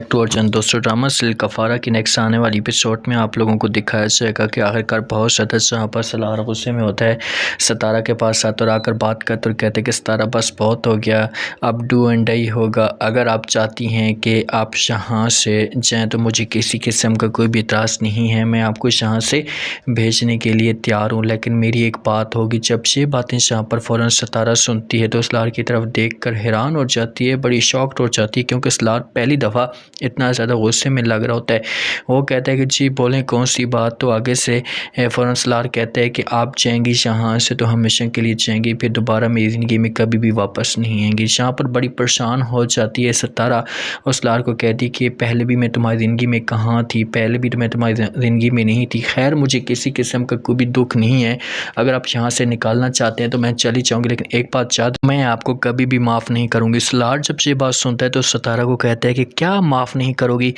To Arjun दोस्तों, drama serial कफारा की next आने वाली एपिसोड में आप लोगों को दिखाया जाएगा कि आखिरकार बहुत ज़्यादा जहाँ पर सलार गुस्से में होता है। सितारा के पास आकर आकर बात करते और कहते हैं कि सितारा बस बहुत हो गया, अब डू एंड डाई होगा। अगर आप चाहती हैं कि आप यहाँ से जाएँ तो मुझे किसी किस्म का कोई भी इतराज़ नहीं है, मैं आपको यहाँ से भेजने के लिए तैयार हूँ। लेकिन मेरी एक बात होगी। जब ये बातें यहाँ पर फ़ौरन सितारा सुनती है तो सलार की तरफ देख कर हैरान हो जाती है, बड़ी शॉक्ड हो जाती है, क्योंकि सलार पहली दफ़ा इतना ज़्यादा गुस्से में लग रहा होता है। वो कहता है कि जी बोलें कौन सी बात। तो आगे से फ़ौरन सलार कहता है कि आप जाएंगी यहाँ से तो हमेशा के लिए जाएंगी, फिर दोबारा मेरी ज़िंदगी में कभी भी वापस नहीं आएंगी। यहाँ पर बड़ी परेशान हो जाती है सितारा और सलार को कहती कि पहले भी मैं तुम्हारी ज़िंदगी में कहाँ थी, पहले भी तो मैं तुम्हारी ज़िंदगी में नहीं थी। खैर मुझे किसी किस्म का कोई भी दुख नहीं है, अगर आप यहाँ से निकालना चाहते हैं तो मैं चली जाऊँगी, लेकिन एक बात याद, मैं आपको कभी भी माफ़ नहीं करूँगी। सलार जब ये बात सुनता है तो सितारा को कहता है कि क्या माफ़ नहीं करोगी?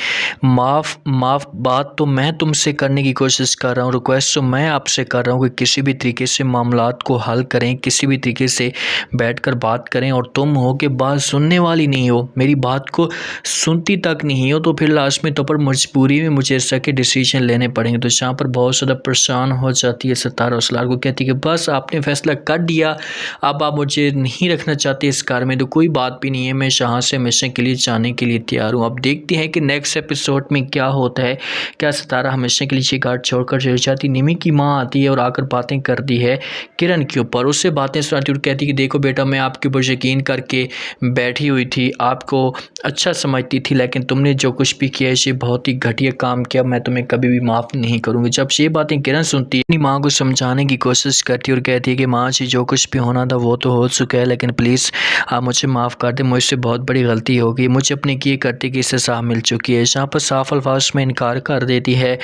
माफ़ बात तो मैं तुमसे करने की कोशिश कर रहा हूँ, रिक्वेस्ट तो मैं आपसे कर रहा हूँ कि किसी भी तरीके से मामलात को हल करें, किसी भी तरीके से बैठकर बात करें। और तुम हो कि बात सुनने वाली नहीं हो, मेरी बात को सुनती तक नहीं हो, तो फिर लास्ट में तो पर मजबूरी में मुझे ऐसा के डिसीजन लेने पड़ेंगे। तो यहाँ पर बहुत ज़्यादा परेशान हो जाती है सितारा और सलार को कहती है कि बस आपने फैसला कर दिया, अब आप मुझे नहीं रखना चाहते इस कार में तो कोई बात भी नहीं है, मैं यहाँ से हमेशा के लिए जाने के लिए तैयार हूँ। अब देखते हैं कि नेक्स्ट एपिसोड में क्या होता है। क्या सितारा हमेशा के लिए ये कार छोड़कर चली जाती? निमी की माँ आती है और आकर बातें करती है किरण के ऊपर, उससे बातें सुनाती और कहती कि देखो बेटा, मैं आपके ऊपर यकीन करके बैठी हुई थी, आपको अच्छा समझती थी, लेकिन तुमने जो कुछ भी किया ये बहुत ही घटिया काम किया, मैं तुम्हें कभी भी माफ़ नहीं करूँगी। जब ये बातें किरण सुनती है, अपनी माँ को समझाने की कोशिश करती है और कहती है कि माँ जी जो कुछ भी होना था वो तो हो चुका है, लेकिन प्लीज़ आप मुझे माफ़ कर दें, मुझसे बहुत बड़ी गलती हो गई, मुझे अपने किए करते की सज़ा मिल चुकी है। यहाँ पर साफ अल्फाज में इनकार कर देती है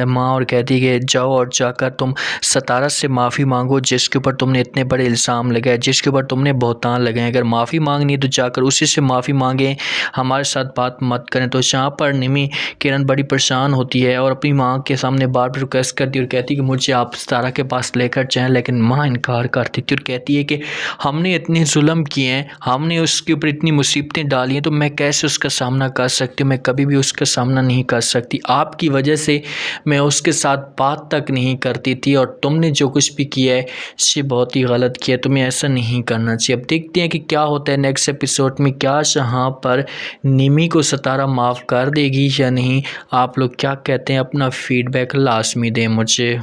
माँ और कहती है कि जाओ और जाकर तुम सितारा से माफ़ी मांगो, जिसके ऊपर तुमने इतने बड़े इल्ज़ाम लगाए, जिसके ऊपर तुमने बहतान लगाए। अगर माफ़ी मांगनी है तो जाकर उसी से माफ़ी मांगें, हमारे साथ बात मत करें। तो यहाँ पर निमी किरण बड़ी परेशान होती है और अपनी माँ के सामने बार बार रिक्वेस्ट करती है और कहती है कि मुझे आप सितारा के पास लेकर जाएँ, लेकिन माँ इनकार करती थी और कहती है कि हमने इतने जुल्म किए हैं, हमने उसके ऊपर इतनी मुसीबतें डाली हैं, तो मैं कैसे उसका सामना कर सकती हूँ? मैं कभी भी उसका सामना नहीं कर सकती। आपकी वजह से मैं उसके साथ बात तक नहीं करती थी, और तुमने जो कुछ भी किया है ये बहुत ही गलत किया, तुम्हें ऐसा नहीं करना चाहिए। अब देखते हैं कि क्या होता है नेक्स्ट एपिसोड में। क्या यहाँ पर निमी को सितारा माफ़ कर देगी या नहीं? आप लोग क्या कहते हैं? अपना फीडबैक लाजमी दें मुझे।